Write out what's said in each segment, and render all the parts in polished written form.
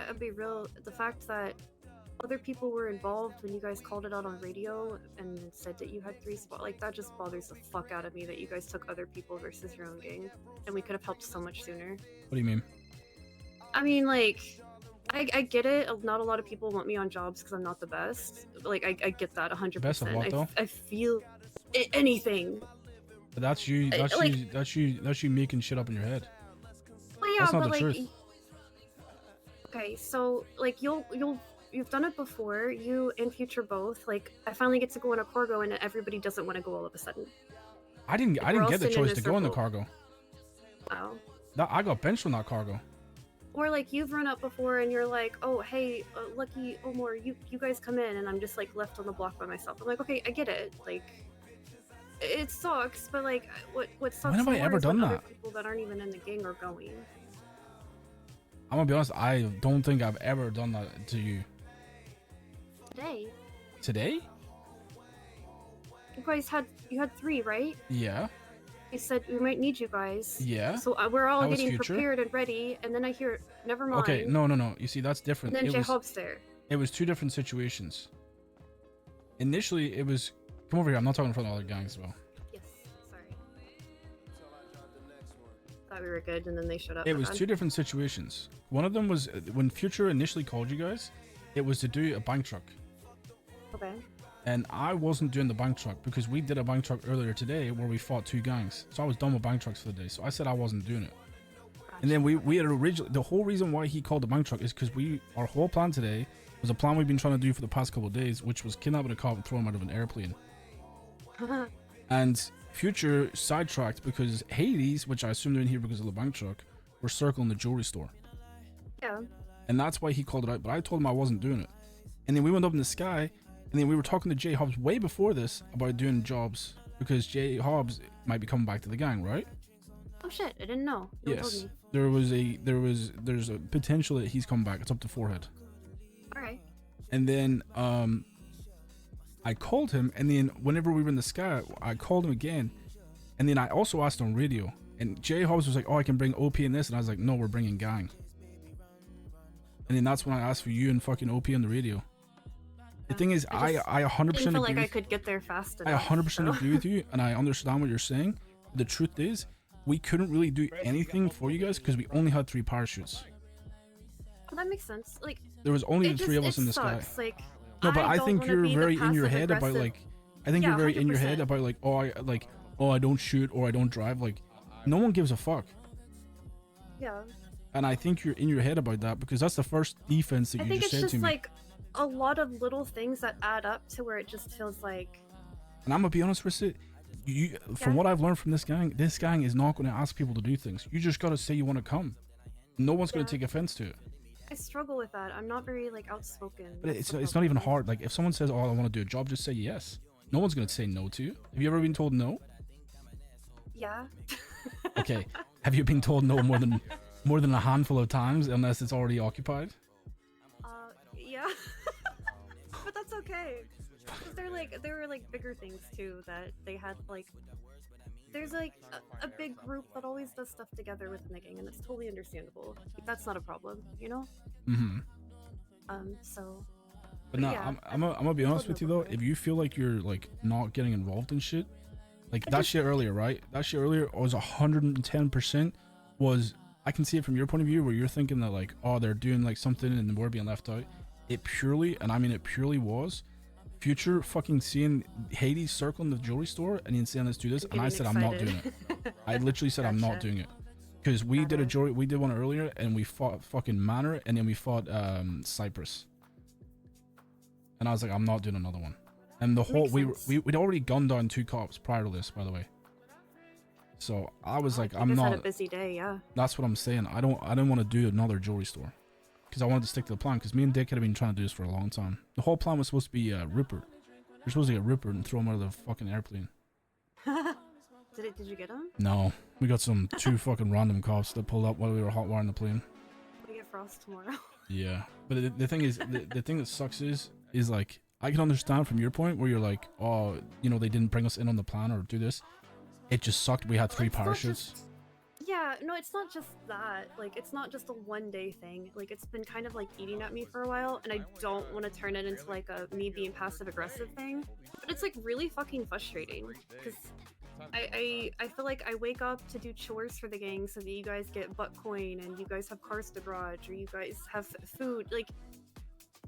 I'll be real. The fact that other people were involved when you guys called it out on radio and said that you had 3 spots, like, that just bothers the fuck out of me that you guys took other people versus your own gang, and we could have helped so much sooner. What do you mean? I mean, like, I get it. Not a lot of people want me on jobs because I'm not the best. Like, I get that 100%. Best of what, though? I feel anything. But that's you. That's you making shit up in your head. Well, yeah, that's not but the like, truth. Okay, so like you've done it before. You and Future both. Like, I finally get to go in a cargo, and everybody doesn't want to go all of a sudden. I didn't get the choice to go in the cargo. Wow. I got benched on that cargo. Or like you've run up before, and you're like, oh hey, Lucky Omar, you guys come in, and I'm just like left on the block by myself. I'm like, okay, I get it. Like, it sucks, but like, what sucks? When have I ever done that? Other people that aren't even in the gang are going. I'm gonna be honest. I don't think I've ever done that to you. Today. Today? You guys had 3, right? Yeah. He said we might need you guys. Yeah. So we're all getting prepared and ready, and then I hear, never mind. Okay, no. You see, that's different. And then J-Hob's there. It was 2 different situations. Initially, it was... Come over here, I'm not talking in front of other gangs as well. Yes, sorry. Thought we were good, and then they showed up. It was 2 different situations. One of them was when Future initially called you guys, it was to do a bank truck. Okay. And I wasn't doing the bank truck because we did a bank truck earlier today where we fought 2 gangs. So I was done with bank trucks for the day. So I said I wasn't doing it. Gotcha. And then we had originally, the whole reason why he called the bank truck is because our whole plan today was a plan we've been trying to do for the past couple of days, which was kidnapping a cop and throw him out of an airplane. And Future sidetracked because Hades, which I assume they're in here because of the bank truck, were circling the jewelry store. Yeah. And that's why he called it out, but I told him I wasn't doing it. And then we went up in the sky, and then we were talking to J Hobbs way before this about doing jobs because J Hobbs might be coming back to the gang, right? Oh shit, I didn't know. No one Yes. told me. There's a potential that he's coming back. It's up to forehead. Alright. And then I called him, and then whenever we were in the sky, I called him again, and then I also asked on radio, and J Hobbs was like, oh, I can bring OP in this, and I was like, no, we're bringing gang. And then that's when I asked for you and fucking OP on the radio. The thing is, I 100% didn't feel agree. Like I could get there fast enough. I 100% agree with you, and I understand what you're saying. The truth is, we couldn't really do anything for you guys because we only had 3 parachutes. Well, that makes sense. Like, there was only the 3 of us in the sky. Like, no, but I think you're very in your head about like, I think you're very 100%. in your head about like, oh, I don't shoot or I don't drive. Like, no one gives a fuck. Yeah. And I think you're in your head about that because that's the first defense that you just said to me. I think it's just like a lot of little things that add up to where it just feels like. And I'm gonna be honest, Rissa, from what I've learned from this gang is not going to ask people to do things. You just gotta say you want to come. No one's gonna take offense to it. I struggle with that. I'm not very like outspoken. But it's not even hard. Like if someone says, "Oh, I want to do a job," just say yes. No one's gonna say no to you. Have you ever been told no? Yeah. Okay. Have you been told no more than a handful of times, unless it's already occupied? Yeah. But that's okay. There were like bigger things too that they had like. There's like a big group that always does stuff together within the gang, and it's totally understandable. That's not a problem, you know. Mm-hmm. So. But no, yeah, I'm gonna be honest with you though. If you feel like you're like not getting involved in shit, like that shit earlier, right? That shit earlier was 110%. Was I can see it from your point of view where you're thinking that like, oh, they're doing like something and we're being left out. It purely, and I mean it purely was. Future fucking seeing Hades circling the jewelry store and he's saying let's do this, and I said I'm not doing it. I literally said I'm not doing it because we did one earlier and we fought fucking Manor and then we fought Cypress, and I was like I'm not doing another one. And the whole we'd already gunned down 2 cops prior to this, by the way. So I was like I'm not. Had a busy day, yeah. That's what I'm saying. I don't want to do another jewelry store. Because I wanted to stick to the plan, because me and Dick had been trying to do this for a long time. The whole plan was supposed to be Rupert. You're supposed to get Rupert and throw him out of the fucking airplane. Did you get him? No. We got some 2 fucking random cops that pulled up while we were hot wiring the plane. We get Frost tomorrow. Yeah. But the thing is, the thing that sucks is like, I can understand from your point where you're like, oh, you know, they didn't bring us in on the plan or do this. It just sucked. We had 3 parachutes. Yeah, No, it's not just that. Like, it's not just a one-day thing. Like, it's been kind of like eating at me for a while, and I don't want to turn it into like a me being passive-aggressive thing. But it's like really fucking frustrating because I feel like I wake up to do chores for the gang so that you guys get butt coin and you guys have cars to garage or you guys have food, like,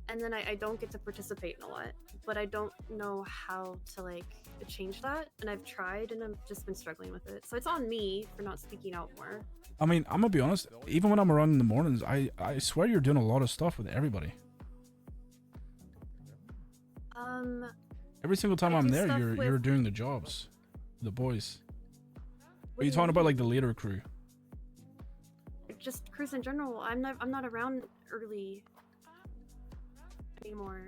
and then I don't get to participate in a lot. But I don't know how to like change that, and I've tried and I've just been struggling with it. So it's on me for not speaking out more. I mean, I'm gonna be honest, even when I'm around in the mornings, I swear you're doing a lot of stuff with everybody. Every single time I'm there, you're doing the jobs, the boys. Are you talking about like the later crew? Just crews in general. I'm not around early anymore.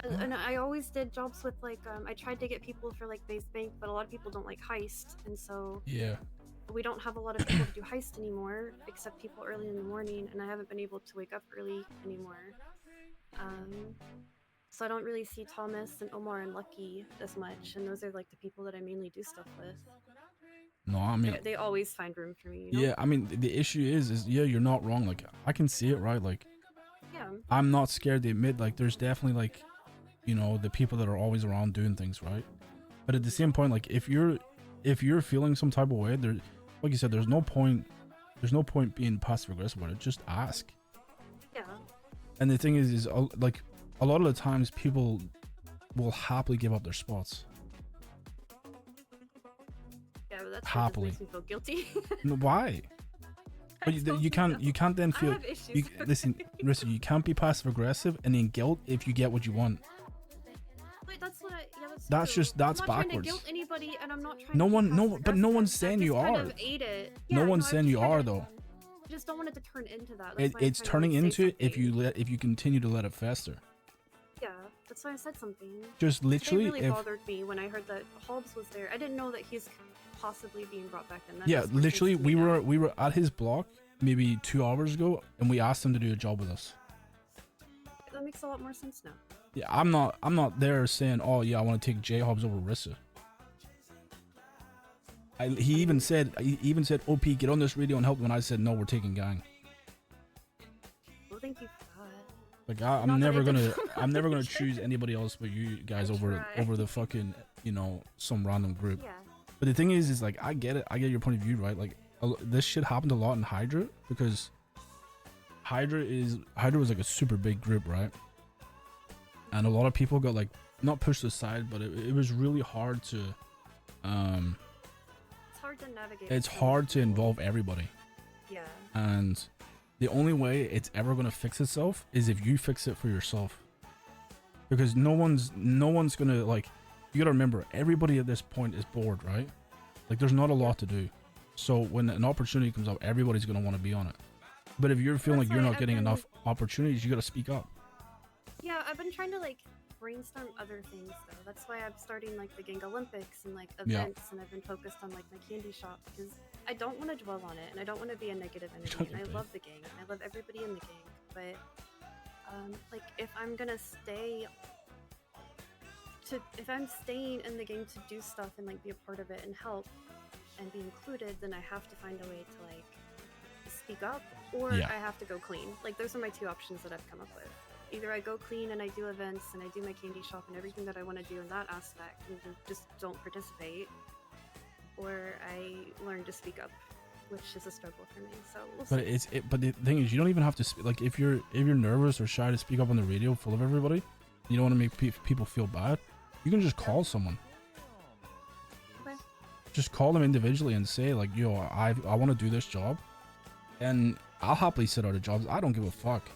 And I always did jobs with like I tried to get people for like base bank, but a lot of people don't like heist, and so yeah, we don't have a lot of people to do heist anymore, except people early in the morning, and I haven't been able to wake up early anymore. So I don't really see Thomas and Omar and Lucky as much, and those are like the people that I mainly do stuff with. No, I mean they always find room for me. You know? Yeah, I mean the issue is yeah, you're not wrong. Like I can see it, right? Like yeah, I'm not scared to admit like there's definitely like, you know, the people that are always around doing things, right? But at the same point, like if you're feeling some type of way, there, like you said, there's no point being passive aggressive about it. Just ask. Yeah. And the thing is like a lot of the times people will happily give up their spots. Yeah, but that's happily. Makes me feel guilty. No, why? But you can't then feel. Listen, Rissa, you can't be passive aggressive and in guilt if you get what you want. Wait, that's what that's true. just that's I'm not backwards. Trying to guilt anybody, and I'm not trying no to one, but no one's saying you kind are. of ate it. No yeah, one's saying you are though. I just don't want it to turn into that. It's turning into it if you continue to let it fester. Yeah, that's why I said something. Just literally, it really bothered me when I heard that Hobbs was there. I didn't know that he's possibly being brought back in. Yeah, literally, we were at his block maybe 2 hours ago, and we asked him to do a job with us. That makes a lot more sense now. Yeah, I'm not there saying, oh yeah, I want to take J Hobbs over Rissa. He even said, OP, get on this radio and help. When I said no, we're taking gang. Well, thank you for that. Like I'm never gonna choose anybody else but you guys over the fucking, you know, some random group. Yeah. But the thing is like I get it. I get your point of view, right? Like this shit happened a lot in Hydra because Hydra was like a super big group, right? And a lot of people got like not pushed aside, but it was really hard to it's hard to navigate. It's hard to involve everybody. Yeah. And the only way it's ever gonna fix itself is if you fix it for yourself. Because no one's gonna, like, you gotta remember, everybody at this point is bored, right? Like there's not a lot to do. So when an opportunity comes up, everybody's gonna want to be on it. But if you're feeling like you're not getting enough opportunities, you gotta speak up. Yeah, I've been trying to like brainstorm other things though. That's why I'm starting like the Gang Olympics and like events, and I've been focused on like my candy shop because I don't want to dwell on it and I don't want to be a negative energy. And I love the gang. And I love everybody in the gang. But like if I'm staying in the game to do stuff and like be a part of it and help and be included, then I have to find a way to like speak up, or I have to go clean. Like those are my two options that I've come up with. Either I go clean and I do events and I do my candy shop and everything that I want to do in that aspect and just don't participate, or I learn to speak up, which is a struggle for me. So we'll see. But the thing is, you don't even have to like if you're nervous or shy to speak up on the radio full of everybody, you don't want to make people feel bad. You can just call someone. Okay. Just call them individually and say like, yo, I want to do this job, and I'll happily sit out of jobs. I don't give a fuck.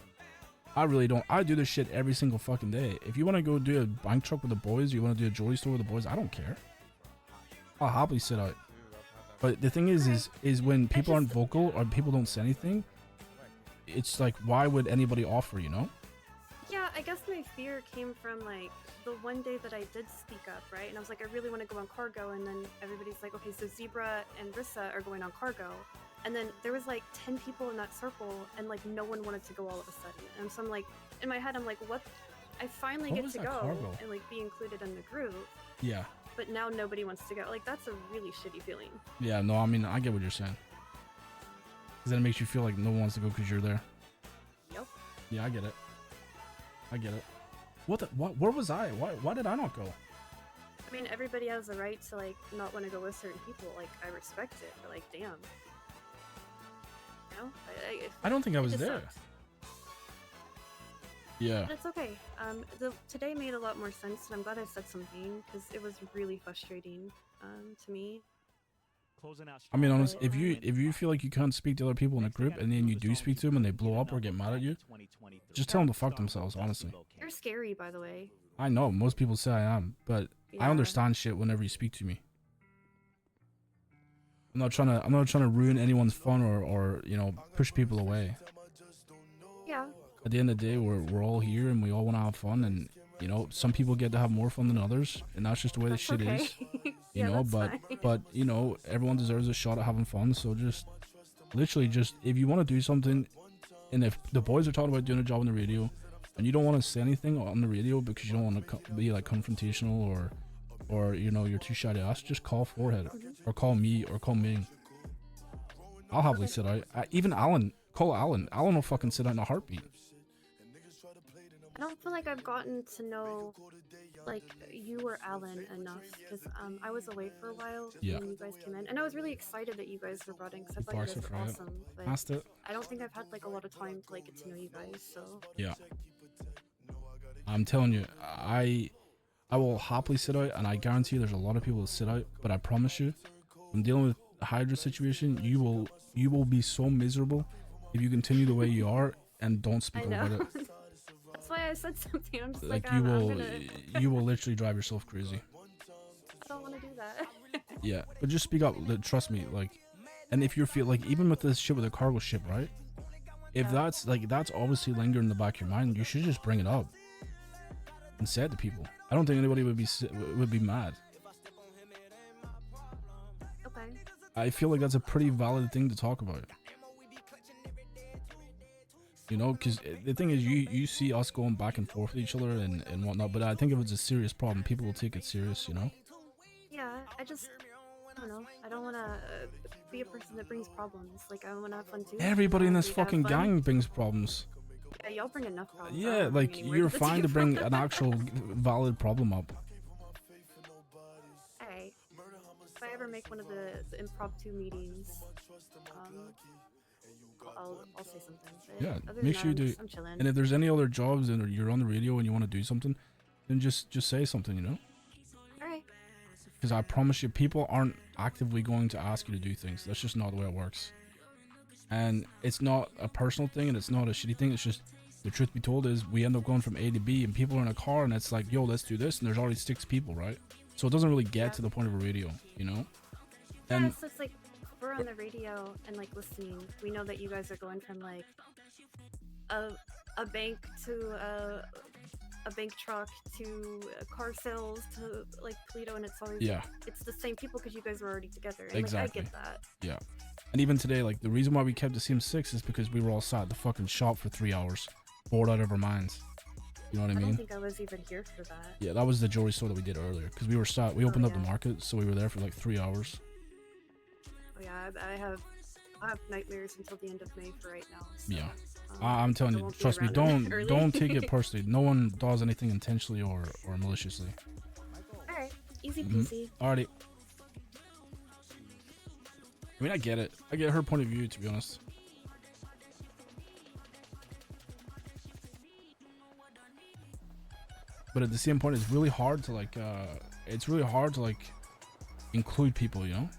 I really don't. I do this shit every single fucking day. If you want to go do a bank truck with the boys, you want to do a jewelry store with the boys, I don't care. I'll happily sit out. But the thing is when people aren't vocal or people don't say anything, it's like, why would anybody offer, you know? Yeah, I guess my fear came from like the one day that I did speak up, right? And I was like, I really want to go on cargo, and then everybody's like, okay, so Zebra and Rissa are going on cargo. And then there was like 10 people in that circle, and like no one wanted to go all of a sudden. And so I'm like, in my head, I'm like, what? I finally get to go and like be included in the group. Yeah. but now nobody wants to go. Like, that's a really shitty feeling. Yeah, no, I mean, I get what you're saying. Because then it makes you feel like no one wants to go because you're there. Yep. Yeah, I get it. I get it. What? Where was I? Why did I not go? I mean, everybody has the right to, like, not want to go with certain people. Like, I respect it, but, like, damn. You know? I don't think I was there. Sucks. Yeah. But it's okay. Today made a lot more sense, and I'm glad I said something, because it was really frustrating, to me. I mean, honestly, if you feel like you can't speak to other people in a group, and then you do speak to them and they blow up or get mad at you, just tell them to fuck themselves, honestly. You're scary, by the way. I know, most people say I am, but Yeah. I understand shit whenever you speak to me. I'm not trying to ruin anyone's fun or you know, push people away. Yeah. At the end of the day, we're all here and we all want to have fun, and you know, some people get to have more fun than others, and that's just the way this shit is. You Yeah, know, that's but you know, everyone deserves a shot at having fun, so just literally just if you want to do something, and if the boys are talking about doing a job on the radio and you don't want to say anything on the radio because you don't want to be like confrontational or you know, you're too shy to ask, just call Forehead or call me or call Ming. I'll happily sit out. Even Alan, call Alan. Alan will fucking sit out in a heartbeat. I don't feel like I've gotten to know, like, you or Alan enough, because I was away for a while when you guys came in, and I was really excited that you guys were brought in, because I thought you guys were awesome, but I don't think I've had, like, a lot of time to, like, get to know you guys, so... Yeah. I'm telling you, I will happily sit out, and I guarantee there's a lot of people that sit out, but I promise you, when dealing with the Hydra situation, you will be so miserable if you continue the way you are and don't speak about it. That's why I said something. I'm just like I'm you will literally drive yourself crazy. I don't want to do that. Yeah, but just speak up. Trust me. Like, and if you feel like, even with this shit with the cargo ship, right? If that's obviously lingering in the back of your mind, you should just bring it up and say it to people. I don't think anybody would be mad. Okay. I feel like that's a pretty valid thing to talk about. You know, because the thing is, you see us going back and forth with each other and whatnot, but I think if it's a serious problem, people will take it serious, you know? Yeah, I don't know. I don't want to be a person that brings problems. Like, I want to have fun too. Everybody in this fucking gang brings problems. Yeah, y'all bring enough problems. Yeah, like, you're fine to bring an actual valid problem up. Hey, if I ever make one of the impromptu meetings, I'll say something. Yeah, make sure you do. I'm chilling. And if there's any other jobs and you're on the radio and you want to do something, then just say something, you know? Alright. Because I promise you, people aren't actively going to ask you to do things. That's just not the way it works. And it's not a personal thing and it's not a shitty thing. It's just, the truth be told is, we end up going from A to B and people are in a car and it's like, yo, let's do this. And there's already 6 people, right? So it doesn't really get to the point of a radio, you know? And yeah, so it's like, we're on the radio and like listening. We know that you guys are going from like a bank to a bank truck to car sales to like Toledo, and it's always it's the same people because you guys were already together. And, exactly. Like, I get that. Yeah. And even today, like, the reason why we kept the same 6 is because we were all sat at the fucking shop for 3 hours, bored out of our minds. You know what I mean? I don't think I was even here for that. Yeah, that was the jewelry store that we did earlier because we were we opened up the market, so we were there for like 3 hours. Oh yeah, I have nightmares until the end of May for right now. So, yeah, I'm telling you, trust me, don't take it personally. No one does anything intentionally or maliciously. All right, easy peasy. Alrighty. I mean, I get it. I get her point of view, to be honest. But at the same point, it's really hard to like include people, you know?